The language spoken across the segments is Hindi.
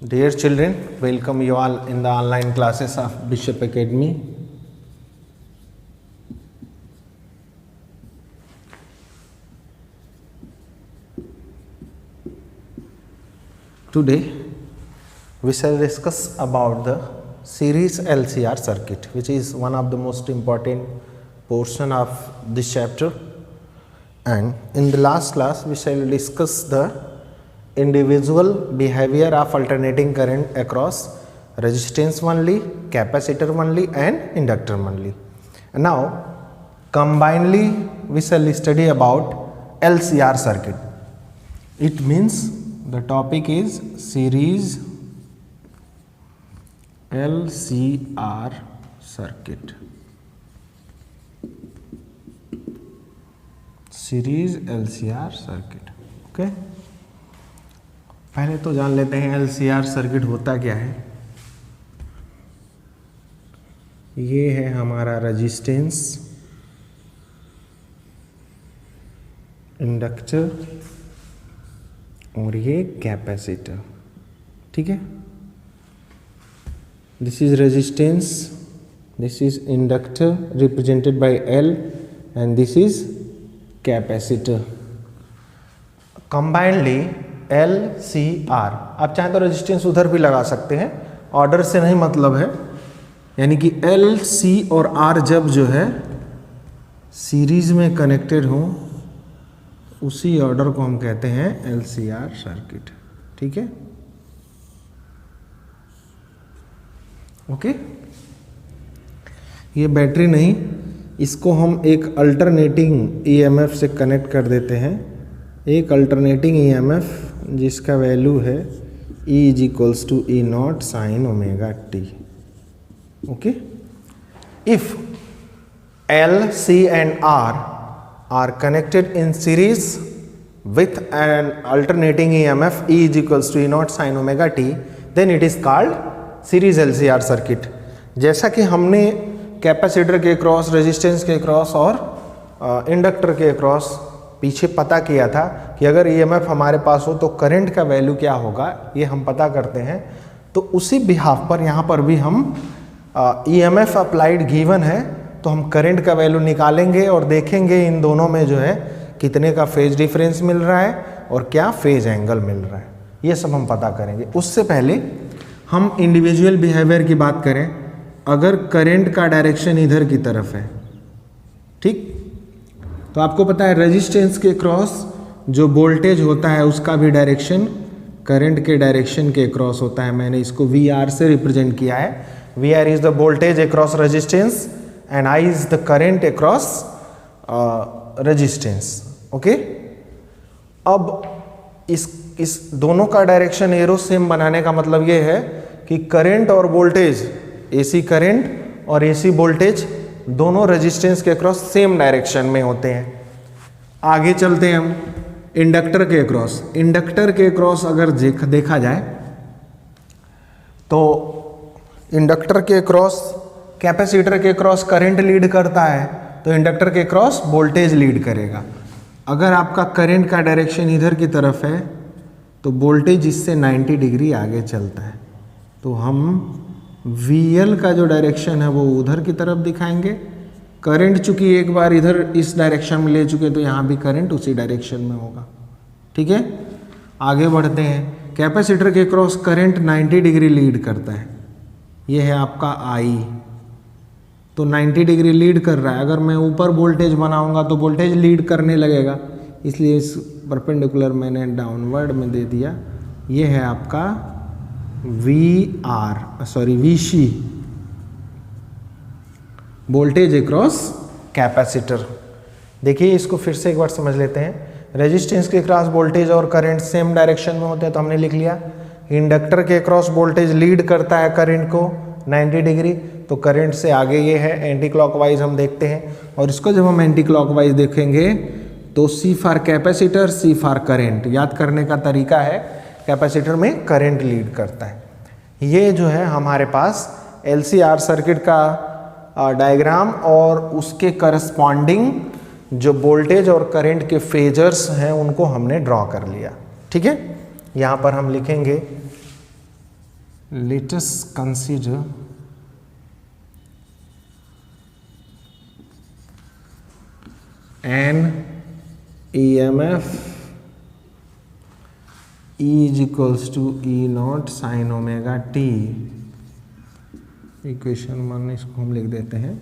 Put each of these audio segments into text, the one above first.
Dear children, welcome you all in the online classes of Bishop Academy. Today we shall discuss about the series LCR circuit, which is one of the most important portion of this chapter. And in the last class we shall discuss the individual behavior of alternating current across resistance only, capacitor only and inductor only. And now combinedly we shall study about LCR circuit. It means the topic is series LCR circuit. Series LCR circuit. Okay. पहले तो जान लेते हैं LCR सर्किट होता क्या है। ये है हमारा रेजिस्टेंस, इंडक्टर और ये कैपेसिटर। ठीक है, this is resistance, this is inductor represented by L and this is capacitor. Combinedly LCR, आप चाहें तो रेजिस्टेंस उधर भी लगा सकते हैं, ऑर्डर से नहीं मतलब है। यानी कि LC और R जब जो है सीरीज में कनेक्टेड हो उसी ऑर्डर को हम कहते हैं LCR सर्किट। ठीक है, ओके। ये बैटरी नहीं, इसको हम एक अल्टरनेटिंग EMF से कनेक्ट कर देते हैं। एक अल्टरनेटिंग EMF जिसका वैल्यू है E = E0 sin ωt। Okay, if L, C and R are connected in series with an alternating EMF E = E0 sin ωt, then it is called series LCR circuit। जैसा कि हमने कैपेसिटर के क्रॉस, रेजिस्टेंस के क्रॉस और इंडक्टर के क्रॉस पीछे पता किया था कि अगर EMF हमारे पास हो तो करंट का वैल्यू क्या होगा, ये हम पता करते हैं। तो उसी बिहाफ पर यहाँ पर भी हम EMF अप्लाइड गिवन है तो हम करंट का वैल्यू निकालेंगे और देखेंगे इन दोनों में जो है कितने का फेज डिफरेंस मिल रहा है और क्या फेज एंगल मिल रहा है, ये सब हम पता करेंगे। उससे पहले हम इंडिविजुअल बिहेवियर की बात करें। अगर करंट का डायरेक्शन इधर की तरफ है, ठीक, तो आपको पता है रेजिस्टेंस के क्रॉस जो वोल्टेज होता है उसका भी डायरेक्शन करंट के डायरेक्शन के क्रॉस होता है। मैंने इसको VR से रिप्रेजेंट किया है। VR is the voltage across resistance and I is the current across resistance. Okay, अब इस दोनों का डायरेक्शन एरो सेम बनाने का मतलब ये है कि करंट और वोल्टेज, AC करंट और AC वोल्टेज दोनों रेजिस्टेंस के क्रॉस सेम डायरेक्शन में होते हैं। आगे चलते हैं हम इंडक्टर के क्रॉस। इंडक्टर के क्रॉस अगर देखा जाए तो इंडक्टर के क्रॉस कैपेसिटर के क्रॉस करंट लीड करता है तो इंडक्टर के क्रॉस वोल्टेज लीड करेगा। अगर आपका करंट का डायरेक्शन इधर की तरफ है तो वोल्टेज इससे 90 डिग्री आगे चलता है, तो हम VL का जो डायरेक्शन है वो उधर की तरफ दिखाएंगे। करंट चूंकि एक बार इधर इस डायरेक्शन में ले चुके तो यहाँ भी करंट उसी डायरेक्शन में होगा। ठीक है, आगे बढ़ते हैं। कैपेसिटर के क्रॉस करंट 90 डिग्री लीड करता है, ये है आपका I, तो 90 डिग्री लीड कर रहा है। अगर मैं ऊपर वोल्टेज बनाऊंगा तो वोल्टेज लीड करने लगेगा, इसलिए इस परपेंडिकुलर मैंने डाउनवर्ड में दे दिया। ये है आपका VC, वोल्टेज अक्रॉस कैपेसिटर। देखिए इसको फिर से एक बार समझ लेते हैं। रेजिस्टेंस के क्रॉस वोल्टेज और करंट सेम डायरेक्शन में होते हैं तो हमने लिख लिया। इंडक्टर के क्रॉस वोल्टेज लीड करता है करंट को 90 डिग्री, तो करंट से आगे ये है, एंटी क्लॉकवाइज हम देखते हैं। और इसको जब हम एंटी क्लॉकवाइज देखेंगे तो C for capacitor, C for current. याद करने का तरीका है, कैपेसिटर में करंट लीड करता है। ये जो है हमारे पास LCR सर्किट का डायग्राम और उसके करस्पॉन्डिंग जो वोल्टेज और करंट के फेजर्स हैं उनको हमने ड्रॉ कर लिया। ठीक है, यहाँ पर हम लिखेंगे let us consider an EMF E is equals to E not sine omega T. Equation 1 इसको हम लिख देते हैं,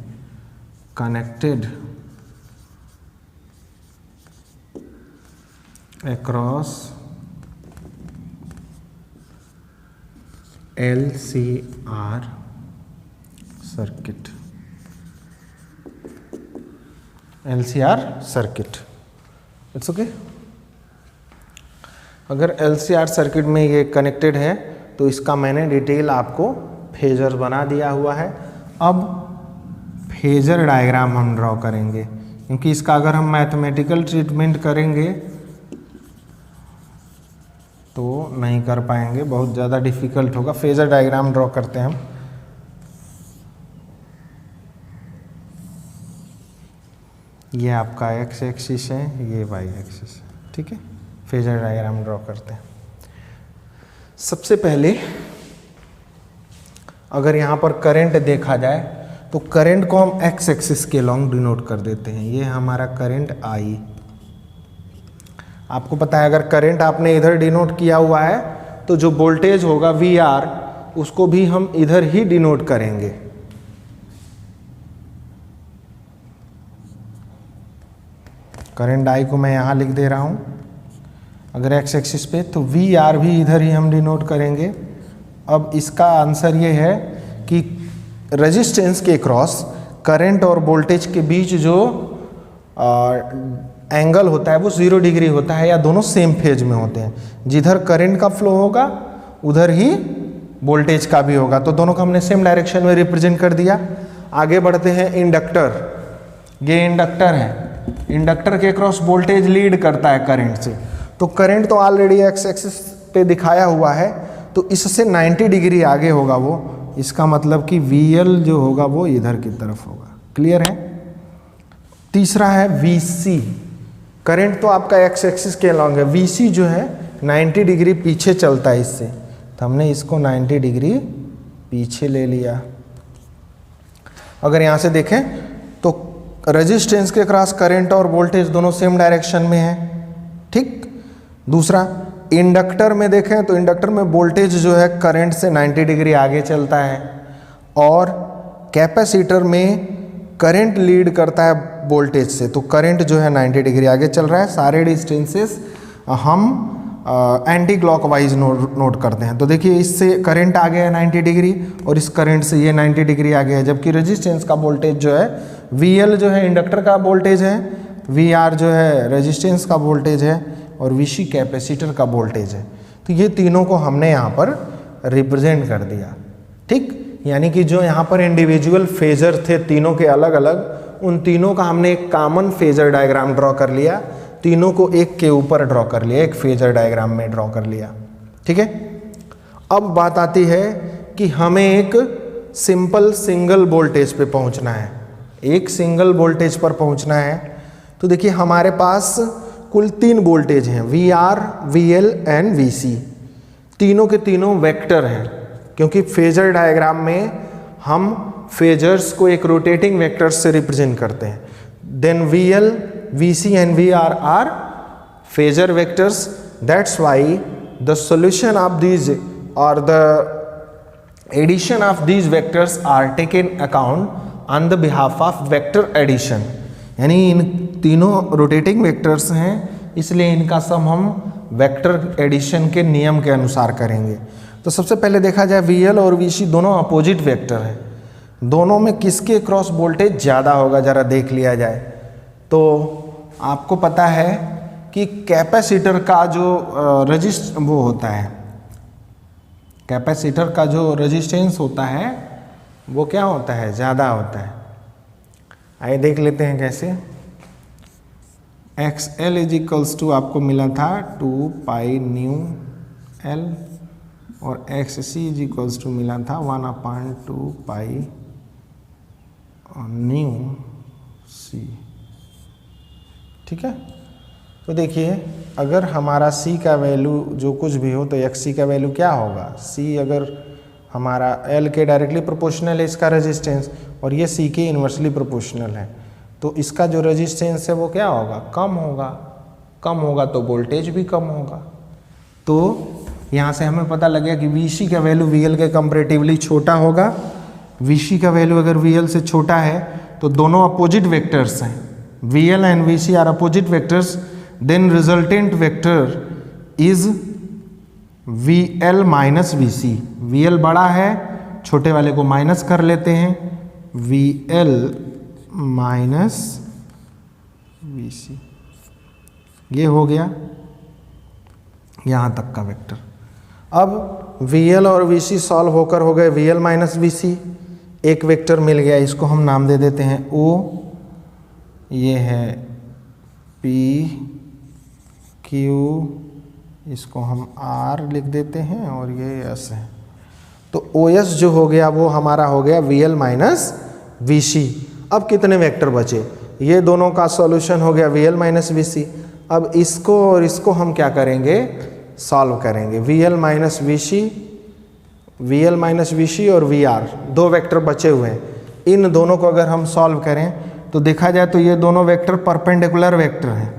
connected across LCR circuit. LCR circuit, it's okay. अगर LCR सर्किट में ये कनेक्टेड है तो इसका मैंने डिटेल आपको फेजर बना दिया हुआ है। अब फेजर डायग्राम हम ड्रॉ करेंगे, क्योंकि इसका अगर हम मैथमेटिकल ट्रीटमेंट करेंगे तो नहीं कर पाएंगे, बहुत ज़्यादा डिफिकल्ट होगा। फेजर डायग्राम ड्रॉ करते हैं हम। ये आपका एक्स एक्सिस है, ये वाई एक्सिस है, ठीक है। फेजर डायग्राम ड्रॉ करते हैं। सबसे पहले अगर यहाँ पर करंट देखा जाए तो करंट को हम एक्स एक्सिस के लॉन्ग डिनोट कर देते हैं। ये हमारा करंट आई। आपको पता है अगर करंट आपने इधर डिनोट किया हुआ है तो जो वोल्टेज होगा वी आर, उसको भी हम इधर ही डिनोट करेंगे। करंट आई को मैं यहाँ लिख दे रहा हूँ अगर एक्स एक्सिस पे, तो वी आर भी इधर ही हम डिनोट करेंगे। अब इसका आंसर ये है कि रेजिस्टेंस के क्रॉस करंट और वोल्टेज के बीच जो एंगल होता है वो 0 डिग्री होता है, या दोनों सेम फेज में होते हैं। जिधर करंट का फ्लो होगा उधर ही वोल्टेज का भी होगा, तो दोनों को हमने सेम डायरेक्शन में रिप्रेजेंट कर दिया। आगे बढ़ते हैं इंडक्टर। ये इंडक्टर है, इंडक्टर के क्रॉस वोल्टेज लीड करता है करंट से, तो करंट तो ऑलरेडी एक्स एक्सिस पे दिखाया हुआ है, तो इससे 90 डिग्री आगे होगा वो। इसका मतलब कि VL जो होगा वो इधर की तरफ होगा। क्लियर है। तीसरा है VC। करंट तो आपका एक्स एक्सिस के अलॉन्ग है, VC जो है 90 डिग्री पीछे चलता है इससे, तो हमने इसको 90 डिग्री पीछे ले लिया। अगर यहाँ से देखें तो रेजिस्टेंस के क्रॉस करंट और वोल्टेज दोनों सेम डायरेक्शन में है, ठीक। दूसरा इंडक्टर में देखें तो इंडक्टर में वोल्टेज जो है करंट से 90 डिग्री आगे चलता है, और कैपेसिटर में करंट लीड करता है वोल्टेज से, तो करंट जो है 90 डिग्री आगे चल रहा है। सारे डिस्टेंसेस हम एंटी क्लॉकवाइज नोट करते हैं। तो देखिए इससे करंट आ गया है 90 डिग्री, और इस करंट से ये 90 डिग्री आ गया है, जबकि रेजिस्टेंस का वोल्टेज जो है VL जो है इंडक्टर का वोल्टेज है, VR जो है रेजिस्टेंस का वोल्टेज है, और VC कैपेसिटर का वोल्टेज है। तो ये तीनों को हमने यहाँ पर रिप्रेजेंट कर दिया, ठीक। यानी कि जो यहाँ पर इंडिविजुअल फेजर थे तीनों के अलग अलग, उन तीनों का हमने एक कॉमन फेजर डायग्राम ड्रॉ कर लिया, तीनों को एक के ऊपर ड्रॉ कर लिया, एक फेजर डायग्राम में ड्रॉ कर लिया, ठीक है। अब बात आती है कि हमें एक सिंपल सिंगल वोल्टेज पे पहुंचना है, एक सिंगल वोल्टेज पर पहुंचना है। तो देखिए हमारे पास कुल 3 वोल्टेज हैं, VR, VL एंड VC। तीनों के तीनों वेक्टर हैं, क्योंकि फेजर डायग्राम में हम फेजर्स को एक रोटेटिंग वेक्टर से रिप्रेजेंट करते हैं। Then VL, VC and VR are phasor vectors. That's why the solution of these और the addition of these vectors are taken account on the behalf of vector addition. यानी इन तीनों रोटेटिंग वेक्टर्स हैं, इसलिए इनका सम हम वेक्टर एडिशन के नियम के अनुसार करेंगे। तो सबसे पहले देखा जाए VL और VC दोनों अपोजिट वेक्टर हैं, दोनों में किसके क्रॉस वोल्टेज ज़्यादा होगा ज़रा देख लिया जाए। तो आपको पता है कि कैपेसिटर का जो वो होता है, कैपेसिटर का जो रेजिस्टेंस होता है वो क्या होता है, ज़्यादा होता है। आइए देख लेते हैं कैसे। XL इज इक्वल्स टू आपको मिला था 2 पाई न्यू L, और XC इज इक्वल्स टू मिला था 1/2 पाई न्यू C, ठीक है। तो देखिए अगर हमारा C का वैल्यू जो कुछ भी हो तो XC का वैल्यू क्या होगा, C अगर हमारा L के डायरेक्टली प्रोपोर्शनल है इसका रेजिस्टेंस, और ये C के इन्वर्सली प्रोपोर्शनल है, तो इसका जो रेजिस्टेंस है वो क्या होगा, कम होगा। कम होगा तो वोल्टेज भी कम होगा। तो यहाँ से हमें पता लग गया कि VC का वैल्यू VL के कंपैरेटिवली छोटा होगा। VC का वैल्यू अगर VL से छोटा है तो दोनों अपोजिट वेक्टर्स हैं, VL and VC are opposite vectors, then resultant vector is VL minus VC। VL बड़ा है, छोटे वाले को माइनस कर लेते हैं, VL माइनस VC, ये हो गया यहाँ तक का वेक्टर। अब VL और VC सॉल्व होकर हो गए VL माइनस VC, एक वेक्टर मिल गया, इसको हम नाम दे देते हैं O, ये है P Q, इसको हम R लिख देते हैं, और ये S है। तो OS जो हो गया वो हमारा हो गया VL माइनस VC। अब कितने वेक्टर बचे, ये दोनों का सॉल्यूशन हो गया VL माइनस VC। अब इसको और इसको हम क्या करेंगे, सॉल्व करेंगे। VL माइनस VC और VR दो वेक्टर बचे हुए हैं, इन दोनों को अगर हम सॉल्व करें तो देखा जाए तो ये दोनों वेक्टर परपेंडिकुलर वेक्टर हैं।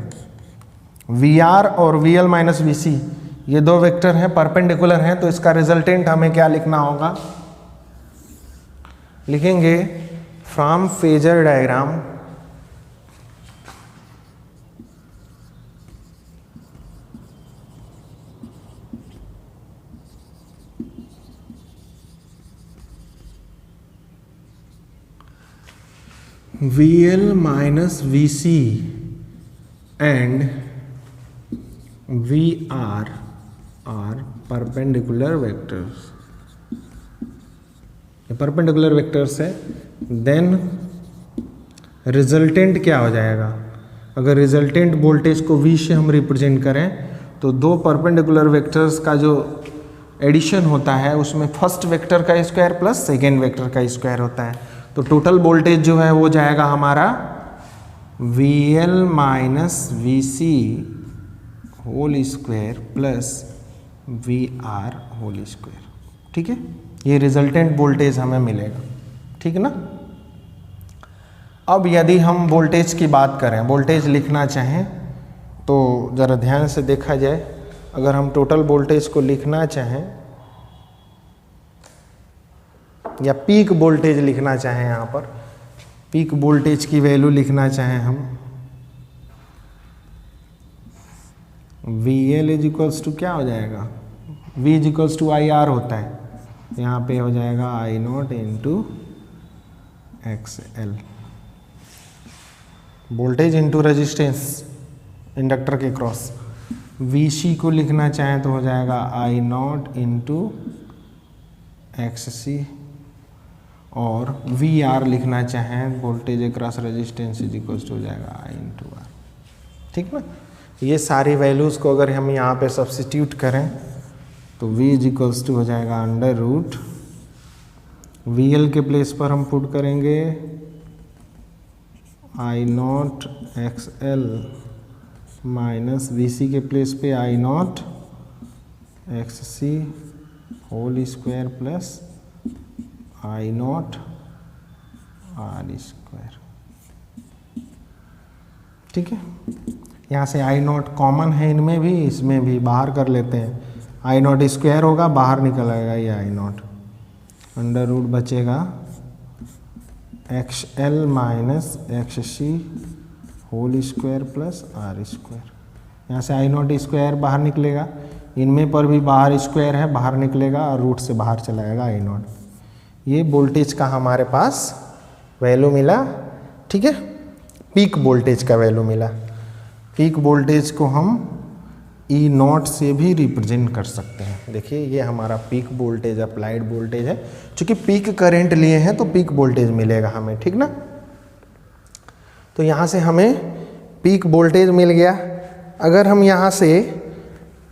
VR और VL माइनस VC ये दो वेक्टर हैं, परपेंडिकुलर हैं, तो इसका रिजल्टेंट हमें क्या लिखना होगा, लिखेंगे from phasor diagram VL minus VC and VR are perpendicular vectors, ये परपेंडिकुलर वेक्टर्स है। देन रिजल्टेंट क्या हो जाएगा, अगर रिजल्टेंट वोल्टेज को V से हम रिप्रेजेंट करें तो दो परपेंडिकुलर वेक्टर्स का जो एडिशन होता है उसमें फर्स्ट वेक्टर का स्क्वायर प्लस सेकेंड वेक्टर का स्क्वायर होता है, तो टोटल वोल्टेज जो है वो जाएगा हमारा VL minus VC whole square plus VR whole square. ठीक है, ये रिजल्टेंट वोल्टेज हमें मिलेगा, ठीक ना। अब यदि हम वोल्टेज की बात करें, वोल्टेज लिखना चाहें तो ज़रा ध्यान से देखा जाए, अगर हम टोटल वोल्टेज को लिखना चाहें या पीक वोल्टेज लिखना चाहें, यहाँ पर पीक वोल्टेज की वैल्यू लिखना चाहें हम, VL इज इक्वल्स टू क्या हो जाएगा, V is equals to IR होता है, यहाँ पे हो जाएगा I0 into XL, voltage into resistance inductor के क्रॉस। VC को लिखना चाहें तो हो जाएगा I0 इंटू XC, और VR लिखना चाहें voltage across resistance is equals to हो जाएगा I इंटू R। ठीक ना, ये सारी वैल्यूज़ को अगर हम यहाँ पे सब्स्टिट्यूट करें तो V इज इक्वल्स टू हो जाएगा अंडर रूट, VL के प्लेस पर हम पुट करेंगे I0 XL माइनस VC के प्लेस पे I0 XC whole square plus I0 R square. ठीक है, यहाँ से I0 कॉमन है इनमें भी, इसमें भी, बाहर कर लेते हैं, I0 स्क्वायर होगा, बाहर निकल आएगा ये I0, अंडर रूट बचेगा XL minus XC whole square plus R square. यहाँ से I0 स्क्वायर बाहर निकलेगा, इनमें पर भी बाहर स्क्वायर है, बाहर निकलेगा और रूट से बाहर चला जाएगा I0। ये वोल्टेज का हमारे पास वैल्यू मिला। ठीक है, पीक वोल्टेज का वैल्यू मिला। पीक वोल्टेज को हम E0 से भी रिप्रेजेंट कर सकते हैं। देखिए ये हमारा पीक वोल्टेज अप्लाइड वोल्टेज है, चूँकि पीक करंट लिए हैं तो पीक वोल्टेज मिलेगा हमें, ठीक ना। तो यहाँ से हमें पीक वोल्टेज मिल गया। अगर हम यहाँ से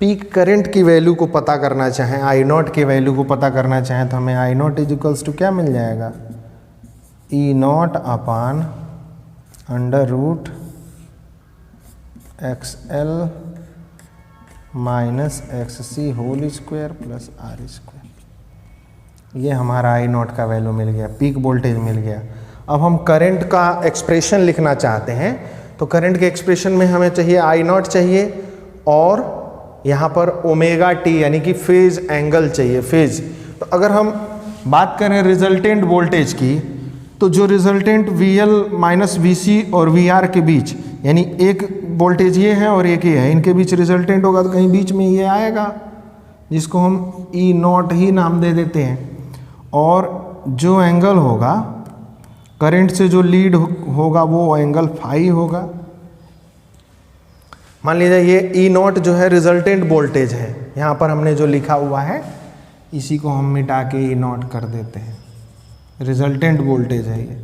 पीक करंट की वैल्यू को पता करना चाहें, I0 की वैल्यू को पता करना चाहें, तो हमें I0 इज इक्वल्स टू क्या मिल जाएगा, E0 upon under root XL minus XC whole square plus R square. ये हमारा आई नॉट का वैल्यू मिल गया, पीक वोल्टेज मिल गया। अब हम करंट का एक्सप्रेशन लिखना चाहते हैं, तो करंट के एक्सप्रेशन में हमें चाहिए आई नॉट चाहिए और यहाँ पर ओमेगा टी यानी कि फेज एंगल चाहिए, फेज। तो अगर हम बात करें रिजल्टेंट वोल्टेज की, तो जो रिजल्टेंट VL माइनस VC और VR के बीच, यानी एक वोल्टेज ये है और एक ये है, इनके बीच रिजल्टेंट होगा तो कहीं बीच में ये आएगा, जिसको हम E नॉट ही नाम दे देते हैं। और जो एंगल होगा करंट से जो लीड होगा वो एंगल फाई होगा। मान लीजिए ये E नॉट जो है रिजल्टेंट वोल्टेज है, यहाँ पर हमने जो लिखा हुआ है इसी को हम मिटा के E नॉट कर देते हैं, रिजल्टेंट वोल्टेज है ये,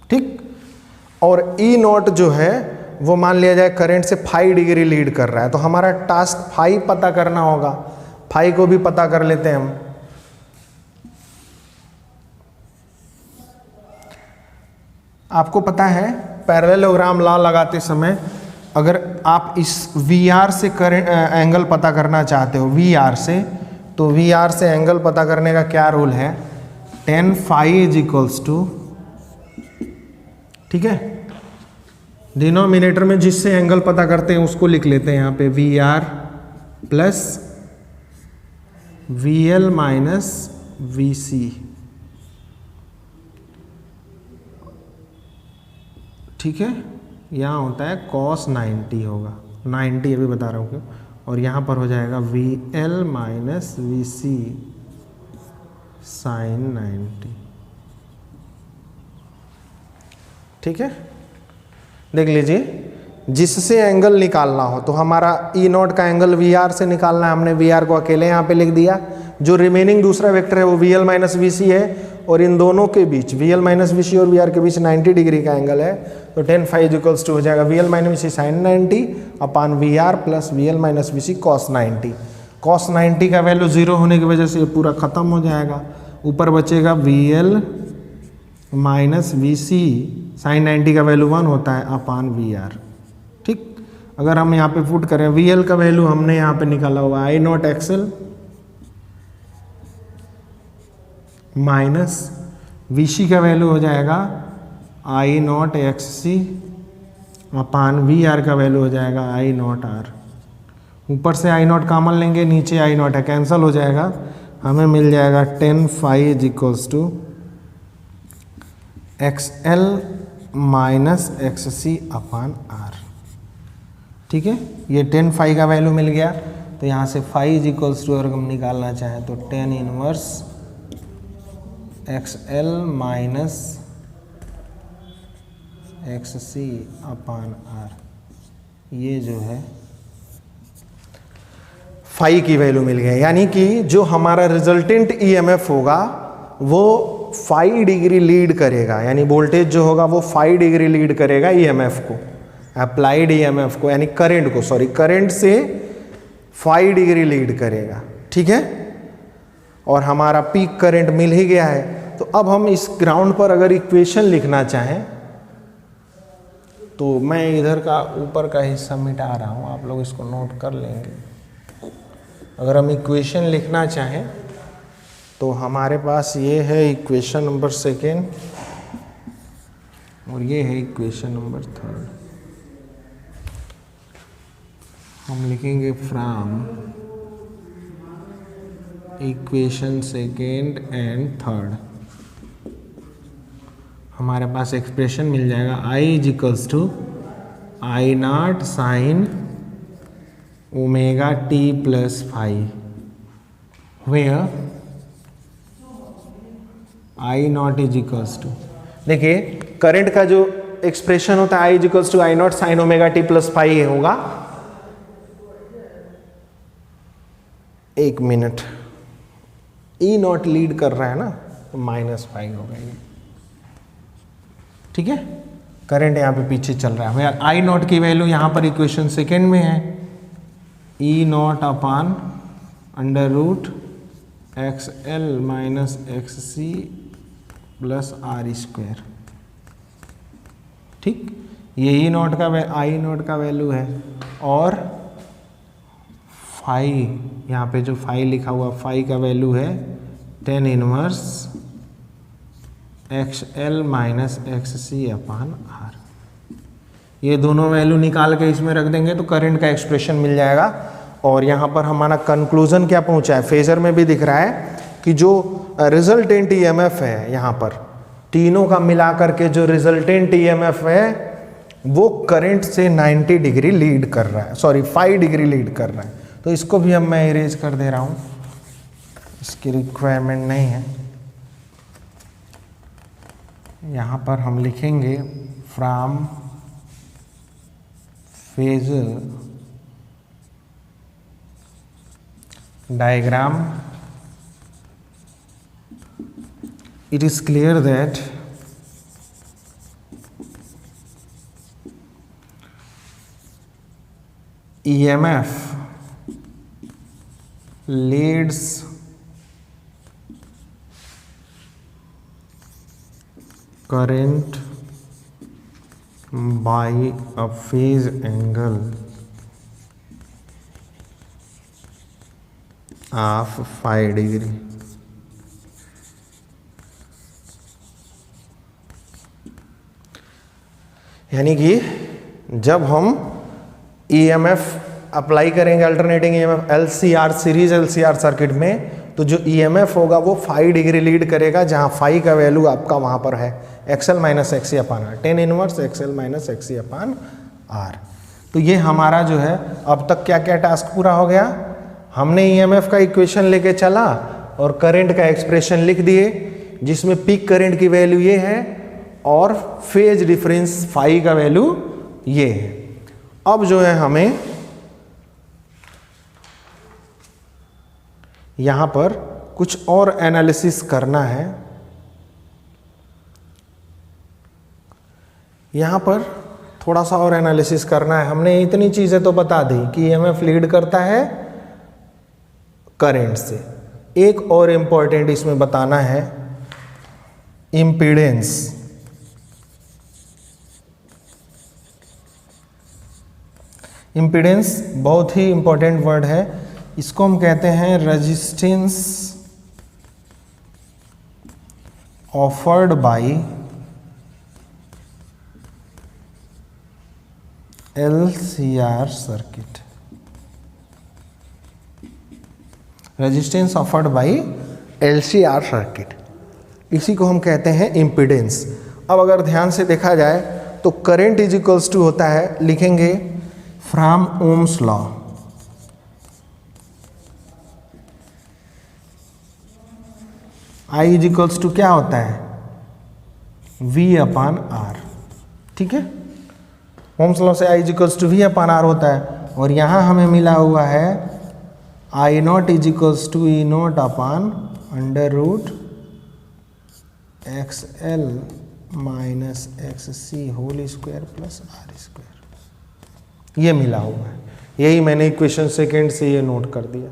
ठीक। और E नॉट जो है वो मान लिया जाए करंट से 5 डिग्री लीड कर रहा है, तो हमारा टास्क फाई पता करना होगा। फाई को भी पता कर लेते हैं हम। आपको पता है पैरेललोग्राम लॉ लगाते समय अगर आप इस VR से करंट एंगल पता करना चाहते हो, VR से, तो VR से एंगल पता करने का क्या रूल है, tan phi is equals to, ठीक है, डिनोमिनेटर में जिससे एंगल पता करते हैं उसको लिख लेते हैं यहाँ पे VR plus VL minus VC, ठीक है। यहाँ होता है cos 90 होगा, 90 अभी बता रहा हूँ क्यों, और यहाँ पर हो जाएगा VL माइनस VC साइन 90, ठीक है। देख लीजिए, जिससे एंगल निकालना हो तो हमारा E नॉट का एंगल VR से निकालना है, हमने VR को अकेले यहाँ पे लिख दिया। जो रिमेनिंग दूसरा वेक्टर है वो VL माइनस VC है, और इन दोनों के बीच VL माइनस VC और VR के बीच 90 डिग्री का एंगल है, तो tan फाई इक्वल्स टू हो जाएगा VL माइनस VC साइन 90 अपान VR plus VL minus VC cos 90। cos 90 का वैल्यू 0 होने की वजह से ये पूरा ख़त्म हो जाएगा, ऊपर बचेगा VL माइनस VC साइन 90 का वैल्यू 1 होता है अपान VR, ठीक। अगर हम यहाँ पे पुट करें, VL का वैल्यू हमने यहाँ पे निकाला हुआ आई नॉट XL माइनस VC का वैल्यू हो जाएगा आई नॉट XC अपान VR का वैल्यू हो जाएगा आई नॉट R। ऊपर से आई नॉट कॉमन लेंगे, नीचे आई नॉट है, कैंसिल हो जाएगा, हमें मिल जाएगा tan phi is equals to XL minus XC upon R, ठीक है। ये tan फाई का वैल्यू मिल गया, तो यहाँ से फाई इज इक्वल्स टू अगर हम निकालना चाहें तो tan inverse XL minus XC upon R, ये जो है फाई की वैल्यू मिल गई। यानी कि जो हमारा रिजल्टेंट EMF होगा वो 5 डिग्री लीड करेगा, यानी वोल्टेज जो होगा वो 5 डिग्री लीड करेगा EMF को, अप्लाइड EMF को, यानी करंट को, सॉरी करंट से 5 डिग्री लीड करेगा, ठीक है। और हमारा पीक करंट मिल ही गया है। तो अब हम इस ग्राउंड पर अगर इक्वेशन लिखना चाहें तो मैं इधर का ऊपर का हिस्सा मिटा रहा हूँ, आप लोग इसको नोट कर लेंगे। अगर हम इक्वेशन लिखना चाहें तो हमारे पास ये है इक्वेशन नंबर 2 और ये है इक्वेशन नंबर 3। हम लिखेंगे फ्रॉम इक्वेशन 2 एंड 3, हमारे पास एक्सप्रेशन मिल जाएगा I is equals to I not sine omega t plus phi, where I not is equals to, देखिए करंट का जो एक्सप्रेशन होता है I is equals to I not sine omega t plus phi होगा, एक मिनट, E नॉट लीड कर रहा है ना, तो माइनस फाई होगा ये, ठीक है। करंट यहाँ पे पीछे चल रहा है, आई नॉट की वैल्यू यहाँ पर इक्वेशन 2 में है E not upon under root XL minus XC plus R square, ठीक। ये E नॉट का आई नॉट का वैल्यू है, और फाई यहाँ पे जो फाई लिखा हुआ फाई का वैल्यू है tan inverse XL minus XC upon R। ये दोनों वैल्यू निकाल के इसमें रख देंगे तो करंट का एक्सप्रेशन मिल जाएगा। और यहाँ पर हमारा कंक्लूजन क्या पहुँचा है, फेजर में भी दिख रहा है कि जो रिजल्टेंट EMF है यहाँ पर तीनों का मिला करके जो रिजल्टेंट EMF है वो करंट से 90 डिग्री लीड कर रहा है, सॉरी 5 डिग्री लीड कर रहा है। तो इसको भी अब मैं इरेज कर दे रहा हूँ, इसकी रिक्वायरमेंट नहीं है। यहाँ पर हम लिखेंगे from phasor diagram it is clear that EMF leads current by a phase angle of 5 degree। यानी कि जब हम EMF अप्लाई करेंगे alternating EMF LCR series LCR circuit में, तो जो EMF होगा वो 5 डिग्री लीड करेगा, जहां फाई का वैल्यू आपका वहां पर है XL minus XC upon R, tan inverse XL minus XC upon R। तो ये हमारा जो है अब तक क्या क्या टास्क पूरा हो गया, हमने EMF का इक्वेशन लेके चला और करंट का एक्सप्रेशन लिख दिए जिसमें पीक करंट की वैल्यू ये है और फेज डिफरेंस फाई का वैल्यू ये है। अब जो है हमें यहां पर कुछ और एनालिसिस करना है। यहां पर थोड़ा सा और एनालिसिस करना है। हमने इतनी चीजें तो बता दी कि EMF लीड करता है करंट से। एक और इंपॉर्टेंट इसमें बताना है, इम्पीडेंस। इम्पीडेंस बहुत ही इंपॉर्टेंट वर्ड है, इसको हम कहते हैं resistance offered by LCR circuit. Resistance offered by LCR circuit, इसी को हम कहते हैं इम्पीडेंस। अब अगर ध्यान से देखा जाए तो करंट इज इक्वल्स टू होता है, लिखेंगे from Ohm's law, I is equals to क्या होता है V अपान R। ठीक है, ओम्स लॉ से I is equals to V upon R होता है। और यहां हमें मिला हुआ है I not is equals to E not upon under root XL minus XC whole square plus R square, ये मिला हुआ है। यही मैंने इक्वेशन सेकेंड से ये नोट कर दिया।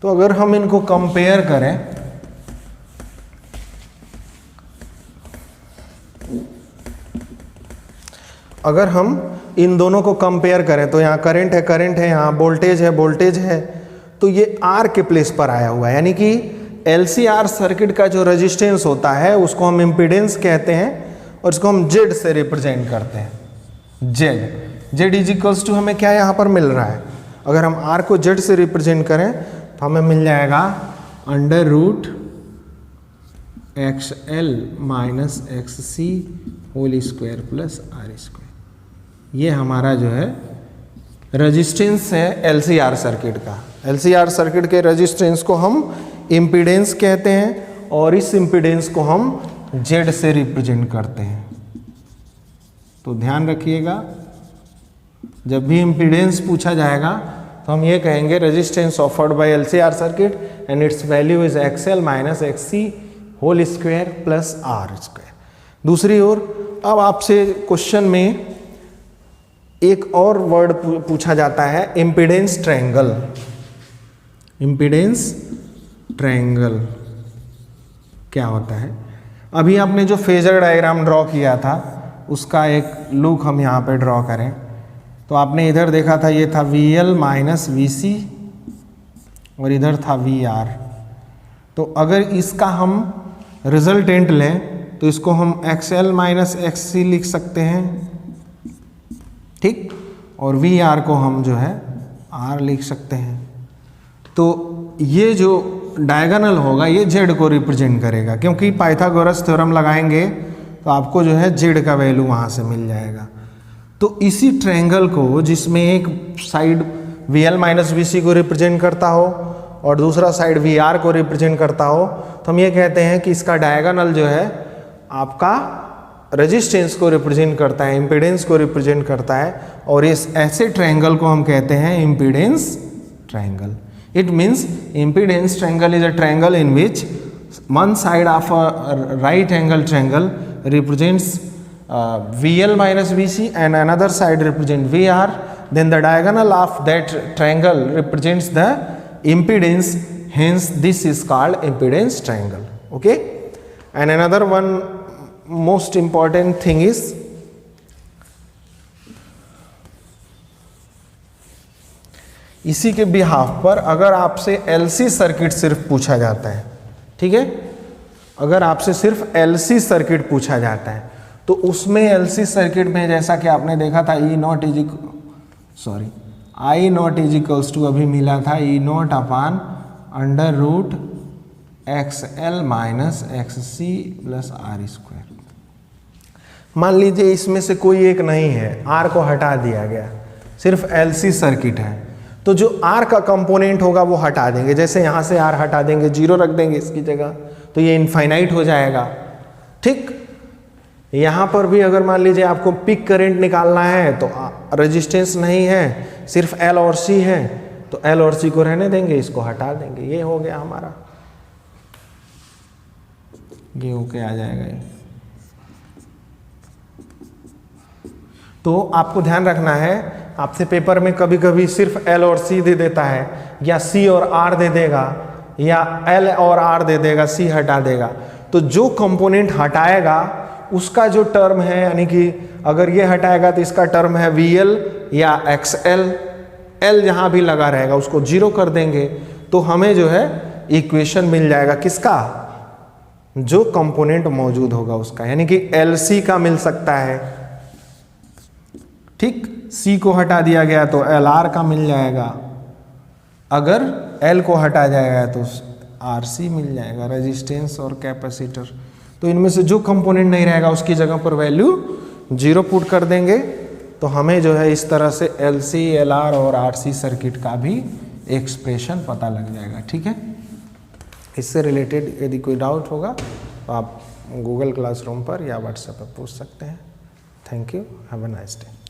तो अगर हम इनको कंपेयर करें, अगर हम इन दोनों को कंपेयर करें तो यहाँ करंट है, यहाँ वोल्टेज है, तो ये R के प्लेस पर आया हुआ है। यानी कि LCR सर्किट का जो रेजिस्टेंस होता है उसको हम इम्पीडेंस कहते हैं और इसको हम Z से रिप्रेजेंट करते हैं। Z इज इक्वल्स टू हमें क्या यहाँ पर मिल रहा है, अगर हम R को Z से रिप्रेजेंट करें तो हमें मिल जाएगा under root XL minus XC whole square plus R square. ये हमारा जो है रेजिस्टेंस है LCR सर्किट का। LCR सर्किट के रेजिस्टेंस को हम इम्पीडेंस कहते हैं और इस इम्पीडेंस को हम Z से रिप्रेजेंट करते हैं। तो ध्यान रखिएगा, जब भी इम्पीडेंस पूछा जाएगा तो हम ये कहेंगे resistance offered by LCR circuit and its value is XL minus XC whole square plus R square. दूसरी ओर अब आपसे क्वेश्चन में एक और वर्ड पूछा जाता है, इम्पीडेंस ट्रायंगल। इम्पीडेंस ट्रायंगल क्या होता है? अभी आपने जो फेजर डायग्राम ड्रॉ किया था उसका एक लुक हम यहाँ पे ड्रॉ करें तो आपने इधर देखा था, ये था VL माइनस VC और इधर था VR। तो अगर इसका हम रिजल्टेंट लें तो इसको हम XL माइनस XC लिख सकते हैं, ठीक, और VR को हम जो है R लिख सकते हैं। तो ये जो डायगोनल होगा ये Z को रिप्रेजेंट करेगा, क्योंकि पाइथागोरस थ्योरम लगाएंगे तो आपको जो है Z का वैल्यू वहाँ से मिल जाएगा। तो इसी ट्रायंगल को जिसमें एक साइड VL माइनस VC को रिप्रेजेंट करता हो और दूसरा साइड VR को रिप्रेजेंट करता हो, तो हम ये कहते हैं कि इसका डायगोनल जो है आपका रेजिस्टेंस को रिप्रेजेंट करता है, इम्पीडेंस को रिप्रेजेंट करता है, और इस ऐसे ट्रायंगल को हम कहते हैं impedance triangle. It means impedance triangle is a triangle in which one side of a right angle triangle represents VL minus VC and another side represent VR, then the diagonal of that triangle represents the impedance, hence this is called impedance triangle. Okay, and another one most important thing is इसी के बिहाफ पर अगर आपसे LC सर्किट सिर्फ पूछा जाता है, ठीक है, अगर आपसे सिर्फ LC सर्किट पूछा जाता है तो उसमें LC सर्किट में जैसा कि आपने देखा था I not is equals to अभी मिला था E not upon under root XL minus XC plus R square. मान लीजिए इसमें से कोई एक नहीं है, R को हटा दिया गया, सिर्फ LC सर्किट है, तो जो R का कंपोनेंट होगा वो हटा देंगे। जैसे यहाँ से R हटा देंगे, 0 रख देंगे इसकी जगह, तो ये इनफाइनाइट हो जाएगा, ठीक। यहाँ पर भी अगर मान लीजिए आपको पीक करंट निकालना है तो रेजिस्टेंस नहीं है, सिर्फ L और C है, तो L और C को रहने देंगे, इसको हटा देंगे, ये हो गया हमारा, ये होके आ जाएगा ये। तो आपको ध्यान रखना है, आपसे पेपर में कभी कभी सिर्फ L और C दे देता है, या C और R दे देगा, या L और R दे देगा, C हटा देगा। तो जो कंपोनेंट हटाएगा उसका जो टर्म है, यानी कि अगर ये हटाएगा तो इसका टर्म है VL या XL, L जहाँ भी लगा रहेगा उसको 0 कर देंगे, तो हमें जो है इक्वेशन मिल जाएगा किसका, जो कंपोनेंट मौजूद होगा उसका, यानी कि LC का मिल सकता है, ठीक। C को हटा दिया गया तो LR का मिल जाएगा, अगर L को हटा जाएगा तो RC मिल जाएगा, रेजिस्टेंस और कैपेसिटर। तो इनमें से जो कंपोनेंट नहीं रहेगा उसकी जगह पर वैल्यू 0 पुट कर देंगे, तो हमें जो है इस तरह से LC, LR और RC सर्किट का भी एक्सप्रेशन पता लग जाएगा, ठीक है। इससे रिलेटेड यदि कोई डाउट होगा तो आप गूगल क्लासरूम पर या व्हाट्सएप पर पूछ सकते हैं। Thank you, have a nice day.